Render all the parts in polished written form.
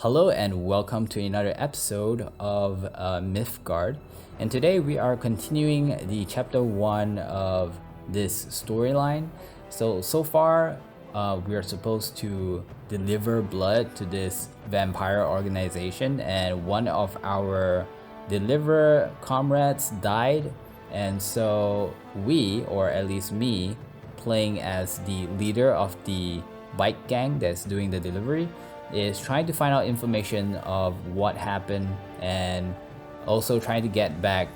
Hello and welcome to another episode of Mythgard, and today we are continuing the chapter 1 of this storyline. So far we are supposed to deliver blood to this vampire organization, and one of our deliver comrades died, and so we, or at least me, playing as the leader of the bike gang that's doing the delivery, is trying to find out information of what happened and also trying to get back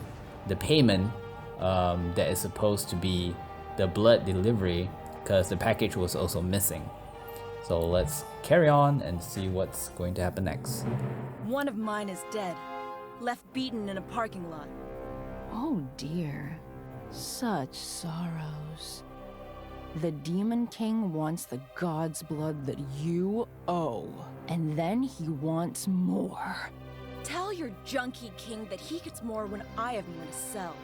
the payment that is supposed to be the blood delivery, because the package was also missing. So let's carry on and see what's going to happen next. One of mine is dead, left beaten in a parking lot. Oh dear, such sorrows. The Demon King wants the god's blood that you owe, and then he wants more. Tell your junkie king that he gets more when I have more to sell.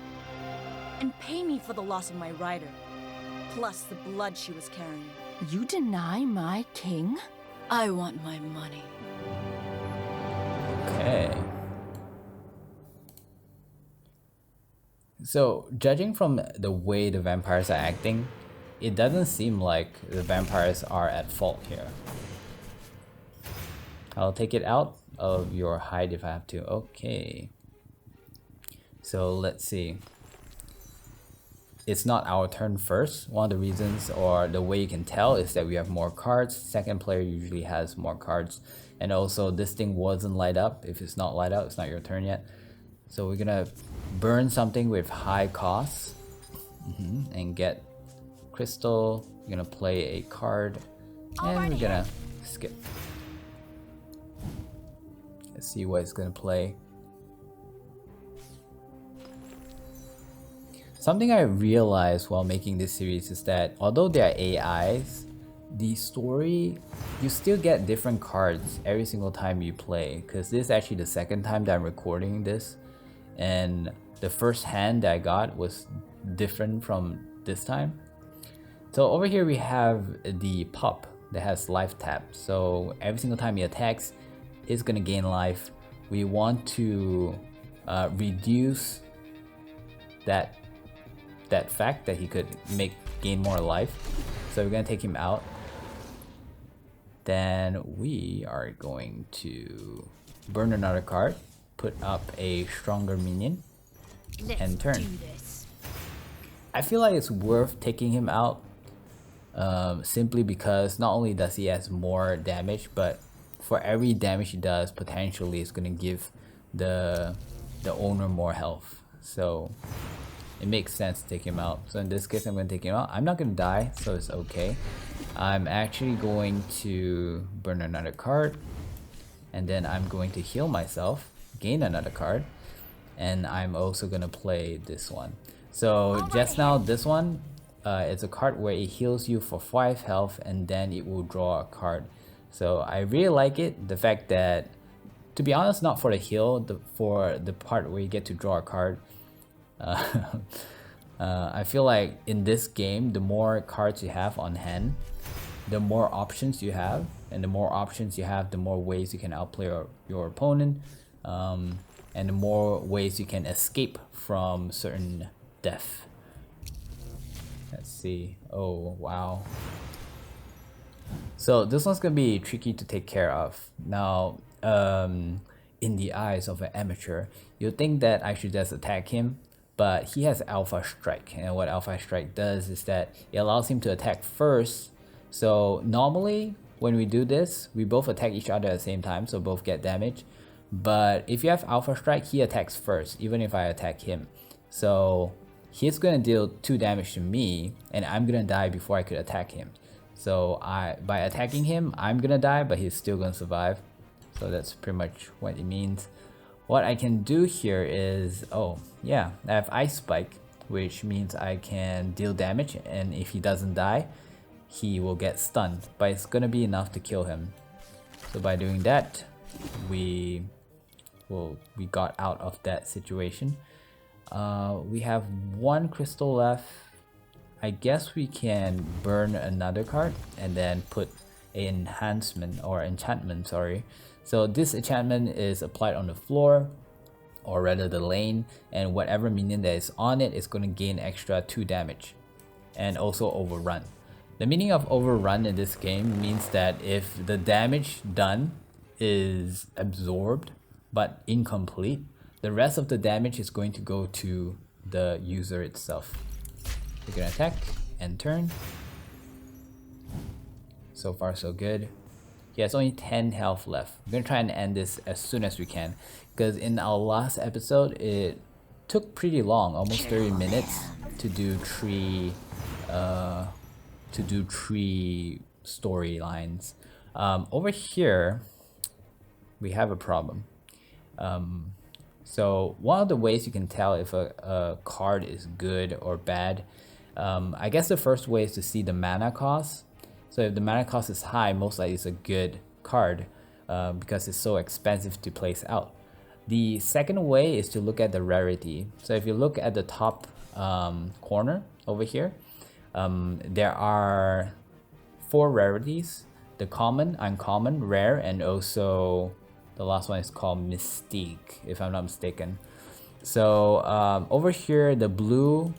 And pay me for the loss of my rider, plus the blood she was carrying. You deny my king? I want my money. Okay. So, judging from the way the vampires are acting, it doesn't seem like the vampires are at fault here. I'll take it out of your hide if I have to. Okay. So let's see. It's not our turn first. One of the reasons, or the way you can tell, is that we have more cards. Second player usually has more cards. And also this thing wasn't light up. If it's not light up, it's not your turn yet. So we're gonna burn something with high costs and get crystal. We're gonna play a card and we're gonna skip. Let's see what it's gonna play. Something I realized while making this series is that although they are AIs, the story, you still get different cards every single time you play, because this is actually the second time that I'm recording this, and the first hand that I got was different from this time. So over here we have the pup that has life tap. So every single time he attacks, he's gonna gain life. We want to reduce that fact that he could gain more life. So we're gonna take him out. Then we are going to burn another card, put up a stronger minion, and turn. I feel like it's worth taking him out. Simply because not only does he has more damage, but for every damage he does, potentially it's gonna give the owner more health. So it makes sense to take him out. So in this case, I'm gonna take him out. I'm not gonna die, so it's okay. I'm actually going to burn another card, and then I'm going to heal myself, gain another card, and I'm also gonna play this one. So just now, this one, it's a card where it heals you for 5 health and then it will draw a card. So I really like it, the fact that, to be honest, not for the heal, for the part where you get to draw a card. I feel like in this game, the more cards you have on hand, the more options you have, and the more options you have, the more ways you can outplay your opponent, and the more ways you can escape from certain death. Let's see. Oh, wow. So this one's gonna be tricky to take care of. Now, in the eyes of an amateur, you'd think that I should just attack him, but he has Alpha Strike, and what Alpha Strike does is that it allows him to attack first. So normally, when we do this, we both attack each other at the same time, so both get damage. But if you have Alpha Strike, he attacks first, even if I attack him. So he's gonna deal 2 damage to me, and I'm gonna die before I could attack him. So by attacking him, I'm gonna die, but he's still gonna survive. So that's pretty much what it means. What I can do here is, oh yeah, I have Ice Spike, which means I can deal damage, and if he doesn't die, he will get stunned, but it's gonna be enough to kill him. So by doing that, we got out of that situation. We have 1 crystal left. I guess we can burn another card and then put enhancement or enchantment, sorry. So this enchantment is applied on the floor, or rather the lane, and whatever minion that is on it is going to gain extra 2 damage, and also overrun. The meaning of overrun in this game means that if the damage done is absorbed but incomplete, the rest of the damage is going to go to the user itself. You're gonna attack and turn. So far so good. He has only 10 health left. I'm gonna try and end this as soon as we can, because in our last episode it took pretty long, almost 30 minutes to do three storylines. Over here we have a problem. So one of the ways you can tell if a card is good or bad, I guess the first way is to see the mana cost. So if the mana cost is high, most likely it's a good card, because it's so expensive to place out. The second way is to look at the rarity. So if you look at the top corner over here, there are 4 rarities: the common, uncommon, rare, and also the last one is called Mystique, if I'm not mistaken. So over here, the blue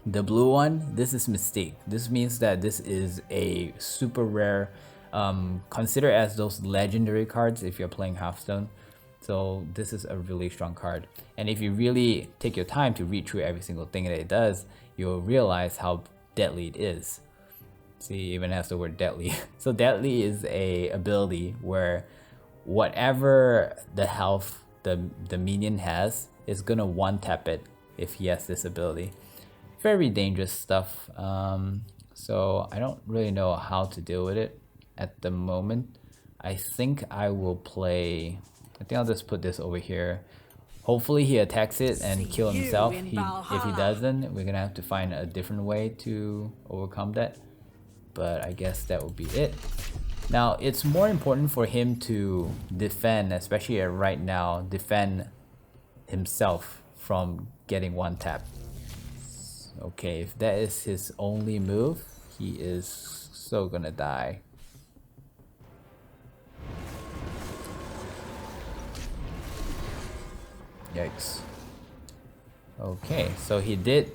one, this is Mystique. This means that this is a super rare, consider as those legendary cards if you're playing Hearthstone. So this is a really strong card, and if you really take your time to read through every single thing that it does, you'll realize how deadly it is. See, it even has the word deadly. So deadly is a ability where whatever the health the minion has is gonna one tap it if he has this ability. Very dangerous stuff. So I don't really know how to deal with it at the moment. I think I'll just put this over here. Hopefully he attacks it and kill himself. If he doesn't, we're gonna have to find a different way to overcome that. But I guess that will be it. Now it's more important for him to defend, especially right now, defend himself from getting one tap. Okay, if that is his only move, he is so gonna die. Yikes. Okay, so he did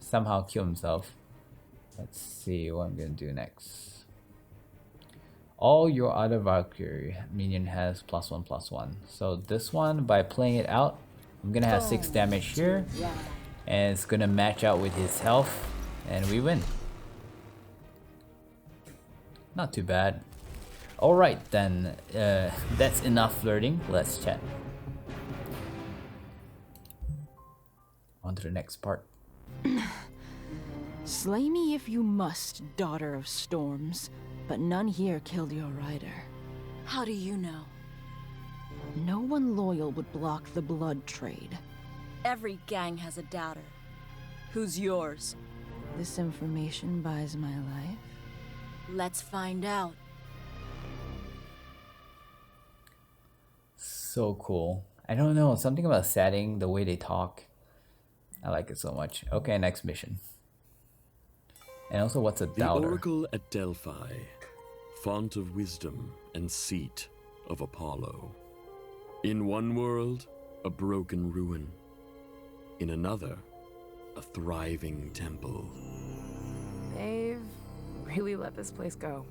somehow kill himself. Let's see what I'm gonna do next. All your other Valkyrie minion has +1/+1. So this one, by playing it out, I'm gonna have 6 damage here, and it's gonna match out with his health, and we win. Not too bad. Alright then, that's enough flirting, let's chat. On to the next part. Slay me if you must, daughter of storms, but none here killed your rider. How do you know? No one loyal would block the blood trade. Every gang has a doubter. Who's yours? This information buys my life. Let's find out. So cool. I don't know, something about setting, the way they talk. I like it so much. Okay, next mission. And also, what's a doubter? The Oracle at Delphi, font of wisdom and seat of Apollo. In one world, a broken ruin. In another, a thriving temple. They've really let this place go.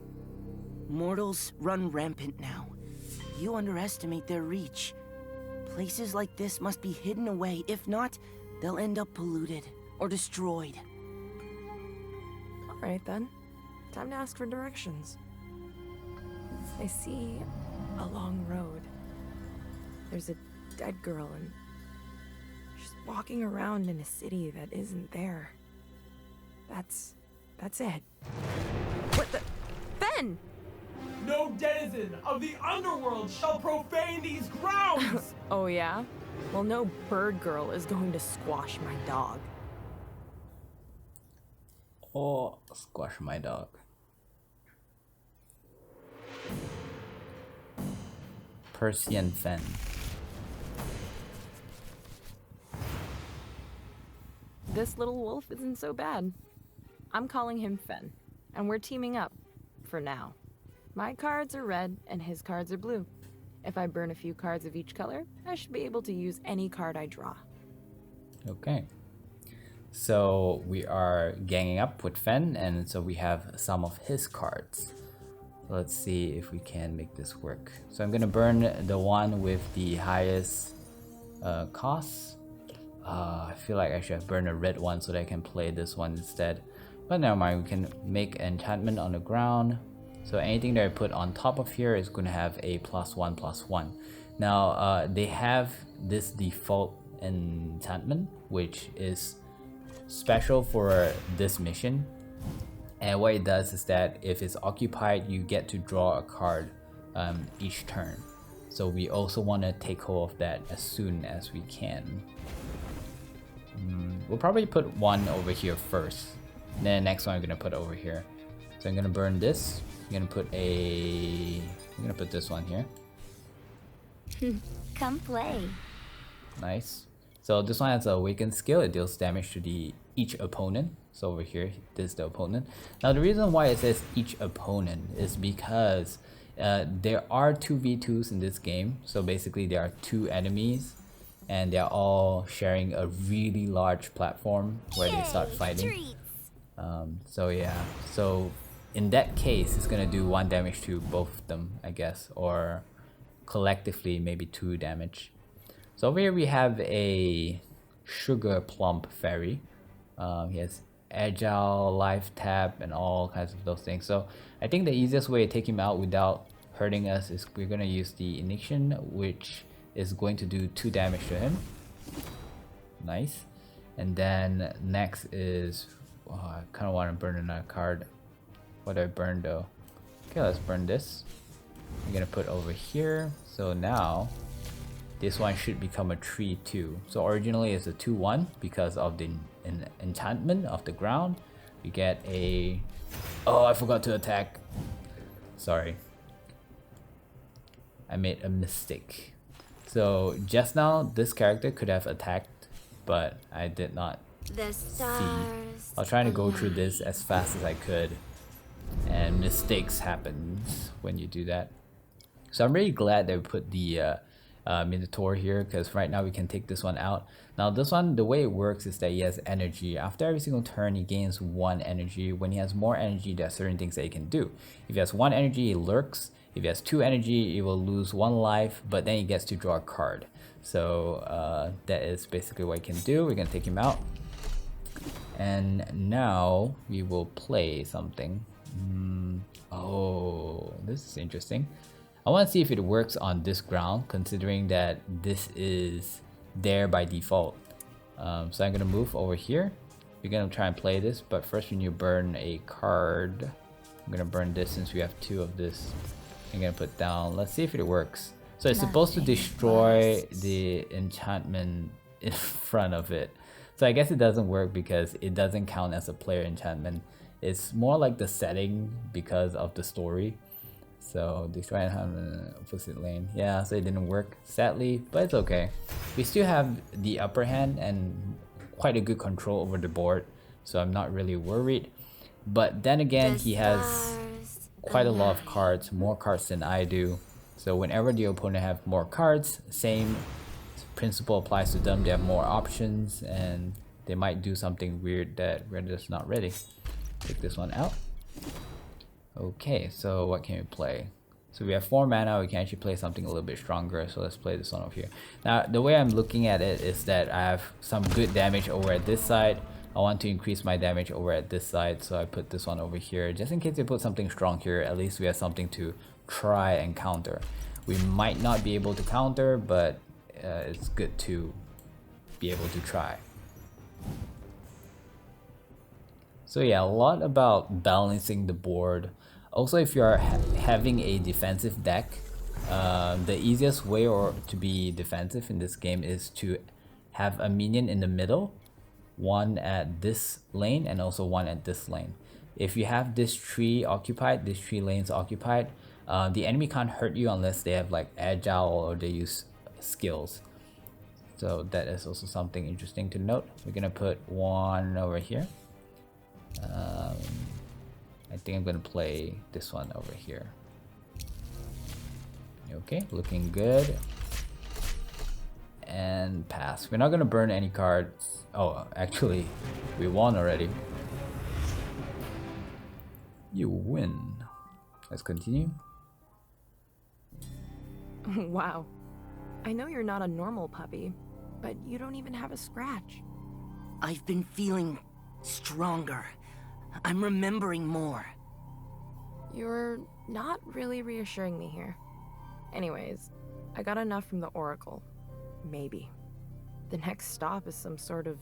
Mortals run rampant now. You underestimate their reach. Places like this must be hidden away. If not, they'll end up polluted or destroyed. All right then, time to ask for directions. I see a long road. There's a dead girl and she's walking around in a city that isn't there. That's it. What the? Ben! No denizen of the underworld shall profane these grounds! Oh yeah? Well, no bird girl is going to squash my dog. Or squash my dog. Persian Fen. This little wolf isn't so bad. I'm calling him Fen, and we're teaming up for now. My cards are red and his cards are blue. If I burn a few cards of each color, I should be able to use any card I draw. Okay. So we are ganging up with Fen, and so we have some of his cards. Let's see if we can make this work. So I'm gonna burn the one with the highest cost. I feel like I should have burned a red one so that I can play this one instead. But never mind, we can make an enchantment on the ground. So anything that I put on top of here is gonna have a +1/+1. Now they have this default enchantment, which is special for this mission. And what it does is that if it's occupied, you get to draw a card each turn. So we also want to take hold of that as soon as we can. We'll probably put one over here first. Then the next one I'm gonna put over here. So I'm gonna burn this. I'm gonna put this one here. Come play. Nice. So this one has a awakened skill. It deals damage to each opponent. So over here, this is the opponent. Now the reason why it says each opponent is because there are 2v2s in this game. So basically there are 2 enemies and they're all sharing a really large platform where they start fighting. So yeah, so in that case it's gonna do 1 damage to both of them, I guess, or collectively maybe 2 damage. So over here we have a Sugar Plump Fairy. He has agile, life tap, and all kinds of those things. So I think the easiest way to take him out without hurting us is we're gonna use the Ignition, which is going to do 2 damage to him. Nice. And then next is, I kind of want to burn another card. What do I burn though? Okay, let's burn this. I'm gonna put over here. So now this one should become a 3/2. So originally it's a 2/1 because of the enchantment of the ground. We get a... Oh, I forgot to attack. Sorry. I made a mistake. So just now this character could have attacked, but I did not The stars. see. I was trying to go through this as fast as I could, and mistakes happen when you do that. So I'm really glad that we put the Minotaur here, because right now we can take this one out. Now this one, the way it works is that he has energy. After every single turn he gains 1 energy. When he has more energy, there are certain things that he can do. If he has 1 energy, he lurks. If he has 2 energy, he will lose 1 life, but then he gets to draw a card. So that is basically what he can do. We're gonna take him out, and now we will play something. Oh, this is interesting. I want to see if it works on this ground, considering that this is there by default. So I'm gonna move over here. We're gonna try and play this, but first we need to burn a card. I'm gonna burn this since we have 2 of this. I'm gonna put down. Let's see if it works. So it's supposed to destroy the enchantment in front of it. So I guess it doesn't work because it doesn't count as a player enchantment. It's more like the setting because of the story. So destroy enchantment opposite lane. Yeah, so it didn't work, sadly, but it's okay. We still have the upper hand and quite a good control over the board, so I'm not really worried. But then again, he has quite a lot of cards, more cards than I do. So whenever the opponent have more cards, same principle applies to them. They have more options and they might do something weird that we're just not ready. Take this one out. Okay, so what can we play? So we have 4 mana, we can actually play something a little bit stronger. So let's play this one over here. Now the way I'm looking at it is that I have some good damage over at this side. I want to increase my damage over at this side, so I put this one over here. Just in case they put something strong here, at least we have something to try and counter. We might not be able to counter, but it's good to be able to try. So yeah, a lot about balancing the board. Also, if you are having a defensive deck, the easiest way to be defensive in this game is to have a minion in the middle, one at this lane and also one at this lane. If you have this tree occupied, these 3 lanes occupied, the enemy can't hurt you unless they have like agile or they use skills. So that is also something interesting to note. We're gonna put one over here. I think I'm gonna play this one over here. Okay, looking good. And pass. We're not gonna burn any cards. Oh, actually, we won already. You win. Let's continue. Wow. I know you're not a normal puppy, but you don't even have a scratch. I've been feeling stronger. I'm remembering more. You're not really reassuring me here. Anyways, I got enough from the Oracle. Maybe. The next stop is some sort of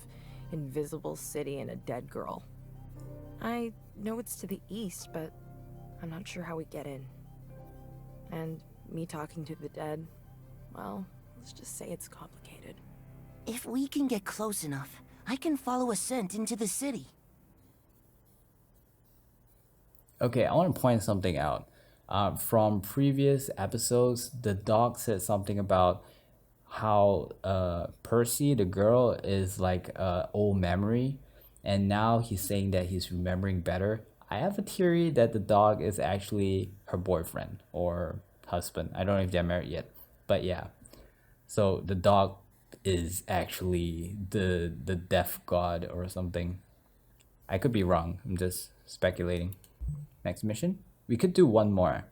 invisible city and a dead girl. I know it's to the east, but I'm not sure how we get in. And me talking to the dead, well, let's just say it's complicated. If we can get close enough, I can follow a scent into the city. Okay, I want to point something out. From previous episodes, the dog said something about how Percy, the girl, is like old memory, and now he's saying that he's remembering better. I have a theory that the dog is actually her boyfriend or husband. I don't know if they're married yet, but yeah. So the dog is actually the death god or something. I could be wrong. I'm just speculating. Next mission. We could do one more.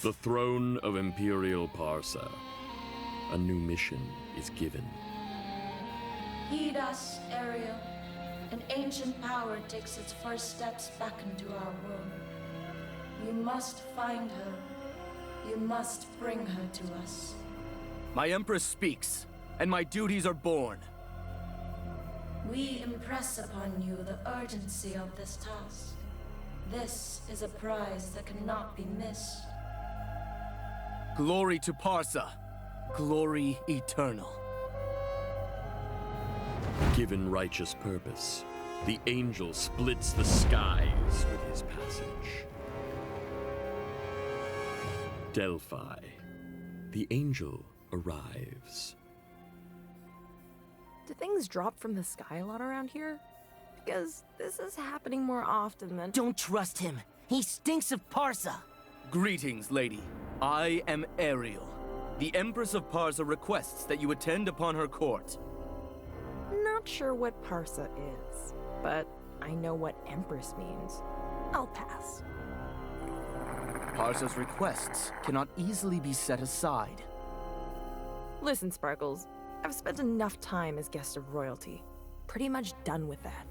The throne of Imperial Parsa. A new mission is given. Heed us, Ariel. An ancient power takes its first steps back into our world. You must find her. You must bring her to us. My Empress speaks, and my duties are born. We impress upon you the urgency of this task. This is a prize that cannot be missed. Glory to Parsa. Glory eternal. Given righteous purpose, the angel splits the skies with his passage. Delphi. The angel arrives. Do things drop from the sky a lot around here? Because this is happening more often than— Don't trust him. He stinks of Parsa. Greetings, lady. I am Ariel. The Empress of Parsa requests that you attend upon her court. Not sure what Parsa is, but I know what Empress means. I'll pass. Parsa's requests cannot easily be set aside. Listen, Sparkles, I've spent enough time as guest of royalty. Pretty much done with that.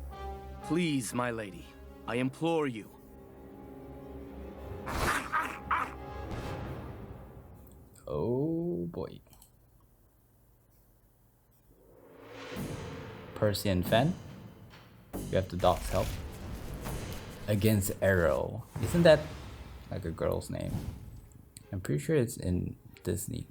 Please, my lady, I implore you. Oh boy. Percy and Fen. You have the dog's help. Against Arrow. Isn't that like a girl's name? I'm pretty sure it's in Disney.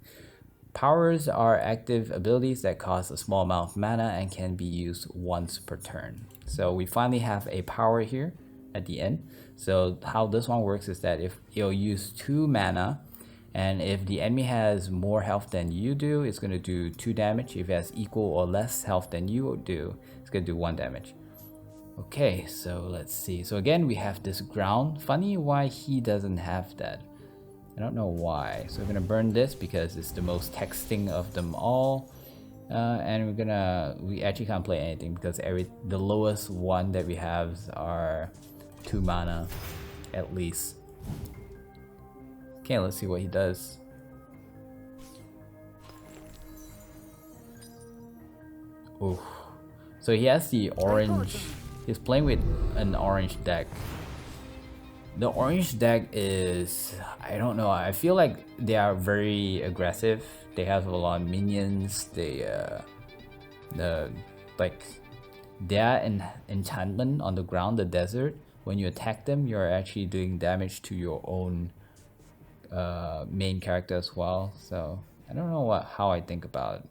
Powers are active abilities that cost a small amount of mana and can be used once per turn. So we finally have a power here at the end. So how this one works is that if you'll use 2 mana, and if the enemy has more health than you do, it's going to do 2 damage. If it has equal or less health than you do, it's going to do 1 damage. Okay, so let's see. So again, we have this ground. Funny why he doesn't have that. I don't know why. So we're gonna burn this because it's the most texting of them all. And we actually can't play anything because the lowest one that we have are 2 mana at least. Okay, let's see what he does. Ooh. So he has the orange. He's playing with an orange deck. The orange deck is, I don't know, I feel like they are very aggressive. They have a lot of minions. Their enchantment on the ground, the desert, when you attack them, you're actually doing damage to your own main character as well. So I don't know how I think about it.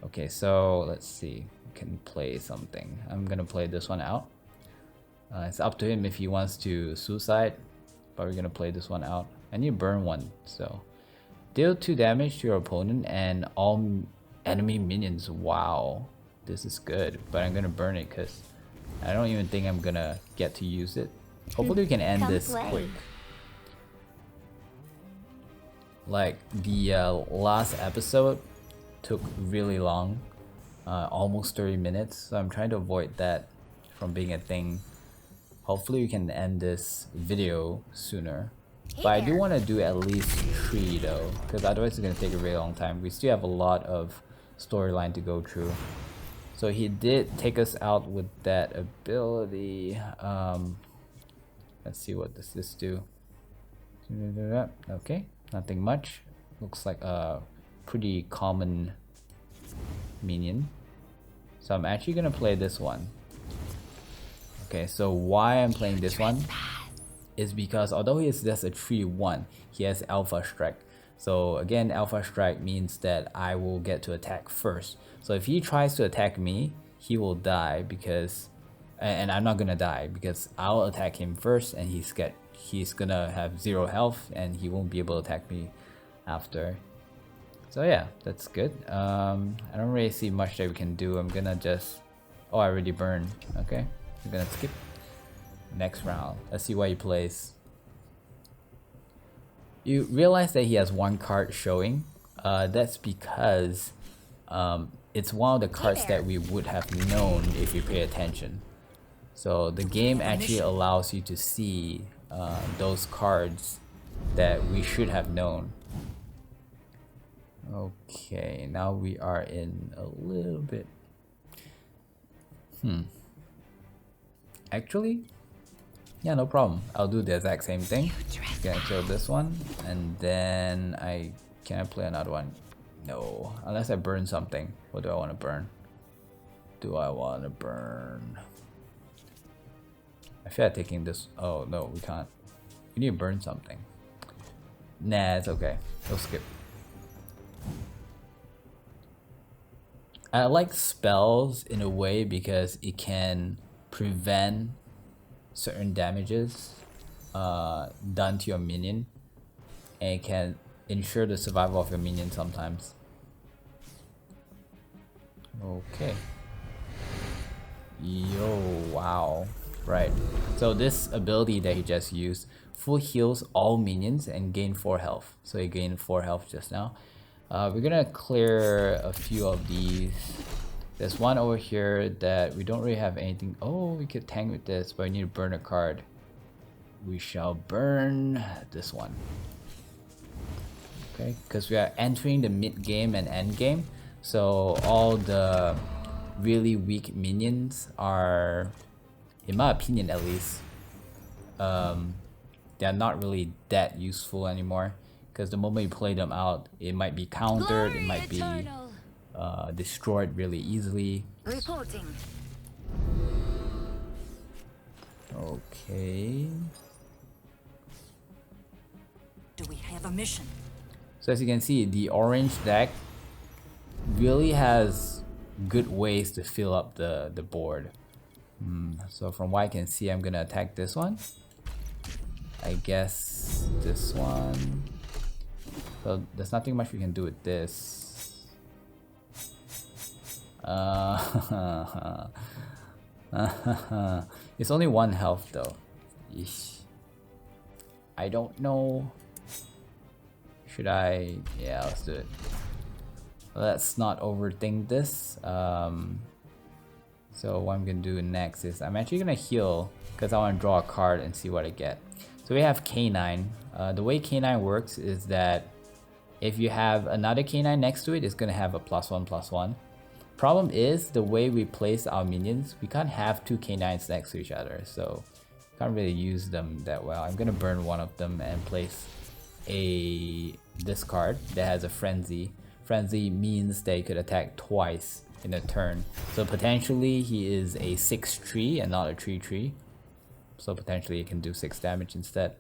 Okay, so let's see. We can play something. I'm gonna play this one out. It's up to him if he wants to suicide, but we're gonna play this one out. I need to burn 1, so deal 2 damage to your opponent and all enemy minions. Wow, this is good, but I'm gonna burn it because I don't even think I'm gonna get to use it. Hopefully we can end Come this play. quick. Like the last episode took really long, almost 30 minutes. So I'm trying to avoid that from being a thing. Hopefully we can end this video sooner. But I do want to do at least 3 though, because otherwise it's going to take a really long time. We still have a lot of storyline to go through. So he did take us out with that ability. Let's see, what does this do? Okay, nothing much. Looks like a pretty common minion. So I'm actually gonna play this one. Okay, so why I'm playing this one is because although he is just a 3-1, he has Alpha Strike. So again, Alpha Strike means that I will get to attack first. So if he tries to attack me, he will die because, and I'm not gonna die because I'll attack him first, and he's gonna have 0 health and he won't be able to attack me after. So yeah, that's good. I don't really see much that we can do. I'm gonna just, oh, I already burned. Okay, I'm gonna skip next round. Let's see what he plays. You realize that he has 1 card showing. That's because it's one of the cards that we would have known if you pay attention. So the game actually allows you to see those cards that we should have known. Okay, now we are in a little bit. Actually, yeah, no problem. I'll do the exact same thing. Gonna kill this one, and then can I play another one? No, unless I burn something. What do I want to burn? Do I want to burn? I feel like taking this. Oh no, we can't. We need to burn something. Nah, it's okay. We'll skip. I like spells in a way because it can prevent certain damages done to your minion, and it can ensure the survival of your minion sometimes. Okay. Yo, wow. Right. So this ability that he just used full heals all minions and gain 4 health. So he gained 4 health just now. We're gonna clear a few of these. There's one over here that we don't really have anything. Oh, we could tank with this, but we need to burn a card. We shall burn this one. Okay, because we are entering the mid game and end game, so all the really weak minions are, in my opinion at least, they're not really that useful anymore. Because the moment you play them out, it might be countered, it might be destroyed really easily. Reporting. Okay. Do we have a mission? So as you can see, the orange deck really has good ways to fill up the board. So from what I can see, I'm gonna attack this one. I guess this one. So there's nothing much we can do with this. It's only 1 health though. Eesh. I don't know. Should I? Yeah, let's do it. Let's not overthink this. So what I'm gonna do next is I'm actually gonna heal because I want to draw a card and see what I get. So we have K9. The way K9 works is that if you have another K9 next to it, it's gonna have a +1/+1. Problem is the way we place our minions, we can't have 2 K9s next to each other, so can't really use them that well. I'm gonna burn one of them and place this card that has a frenzy. Frenzy means that he could attack twice in a turn. So potentially he is a 6-3 and not a 3-3. So potentially he can do 6 damage instead.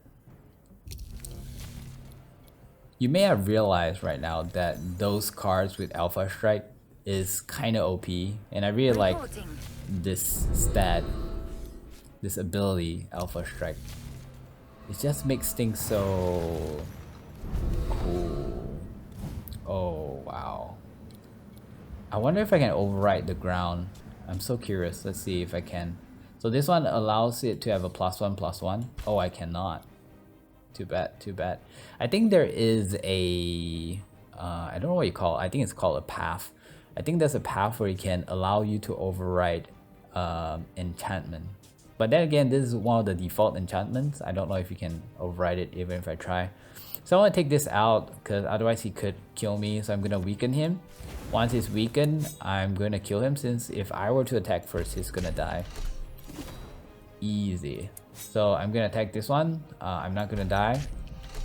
You may have realized right now that those cards with Alpha Strike is kinda OP, and I really like this stat, this ability, Alpha Strike. It just makes things so cool. Oh wow. I wonder if I can override the ground. I'm so curious. Let's see if I can. So this one allows it to have a +1/+1. Oh, I cannot. Too bad, too bad. I think there is a, I don't know what you call it. I think it's called a path. I think there's a path where it can allow you to override enchantment. But then again, this is one of the default enchantments. I don't know if you can override it even if I try. So I want to take this out because otherwise he could kill me. So I'm going to weaken him. Once he's weakened, I'm going to kill him since if I were to attack first, he's going to die. Easy. So I'm going to attack this one. I'm not going to die.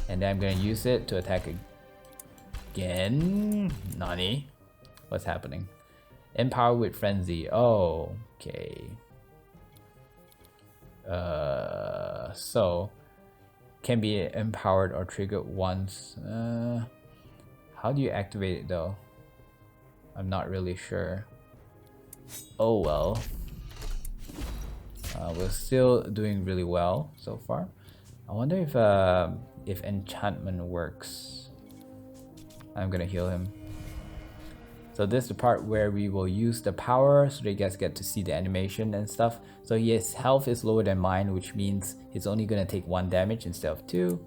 And then I'm going to use it to attack again. Nani? What's happening? Empower with Frenzy. Oh, okay. So can be empowered or triggered once. How do you activate it though? I'm not really sure. Oh well. We're still doing really well so far. I wonder if enchantment works. I'm gonna heal him. So this is the part where we will use the power so that you guys get to see the animation and stuff. So his health is lower than mine, which means he's only gonna take 1 damage instead of 2.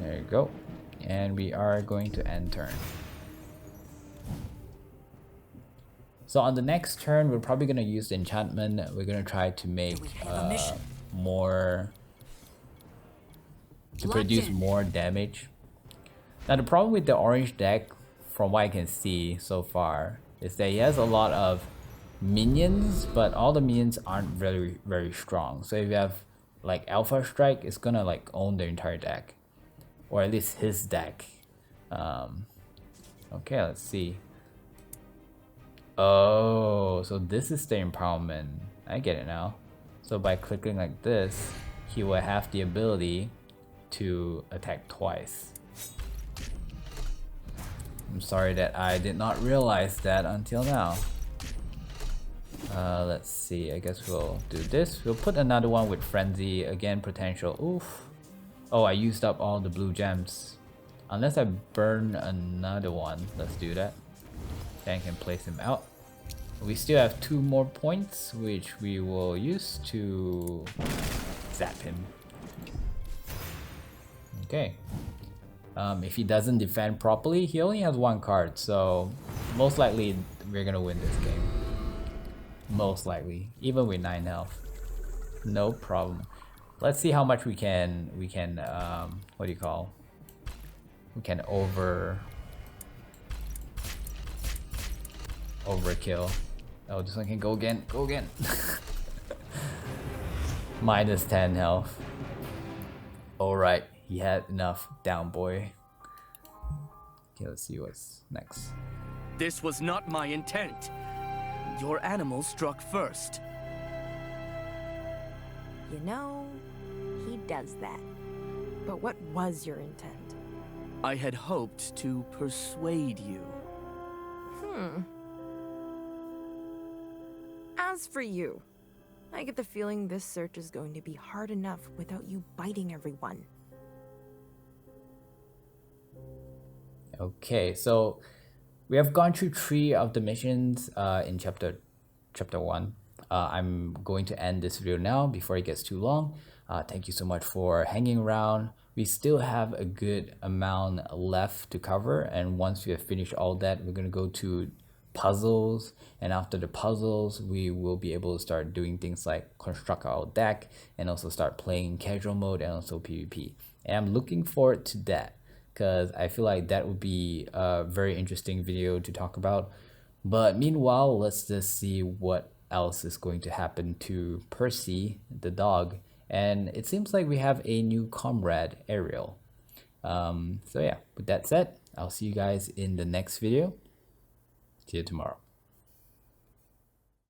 There you go. And we are going to end turn. So on the next turn, we're probably gonna use the enchantment. We're gonna try to make more, to produce more damage. Now the problem with the orange deck, from what I can see so far, is that he has a lot of minions, but all the minions aren't very strong. So if you have like Alpha Strike, it's gonna like own the entire deck, or at least his deck. Okay, let's see. Oh, so this is the empowerment. I get it now. So by clicking like this, he will have the ability to attack twice. I'm sorry that I did not realize that until now. Let's see, I guess we'll do this. We'll put another one with Frenzy, again potential. Oof. Oh, I used up all the blue gems. Unless I burn another one, let's do that. Then I can place him out. We still have 2 more points, which we will use to zap him. Okay. If he doesn't defend properly, he only has 1 card, so most likely we're gonna win this game. Most likely, even with 9 health, no problem. Let's see how much we can what do you call? We can overkill. Oh, this one can go again. Go again. Minus 10 health. All right. He had enough, down boy. Okay, let's see what's next. This was not my intent. Your animal struck first. You know, he does that. But what was your intent? I had hoped to persuade you. As for you, I get the feeling this search is going to be hard enough without you biting everyone. Okay, so we have gone through 3 of the missions in chapter 1. I'm going to end this video now before it gets too long. Thank you so much for hanging around. We still have a good amount left to cover, and once we have finished all that, we're going to go to puzzles, and after the puzzles we will be able to start doing things like construct our deck and also start playing casual mode and also PvP. And I'm looking forward to that, because I feel like that would be a very interesting video to talk about. But meanwhile, let's just see what else is going to happen to Percy the dog. And it seems like we have a new comrade, Ariel. So yeah, with that said, I'll see you guys in the next video. See you tomorrow.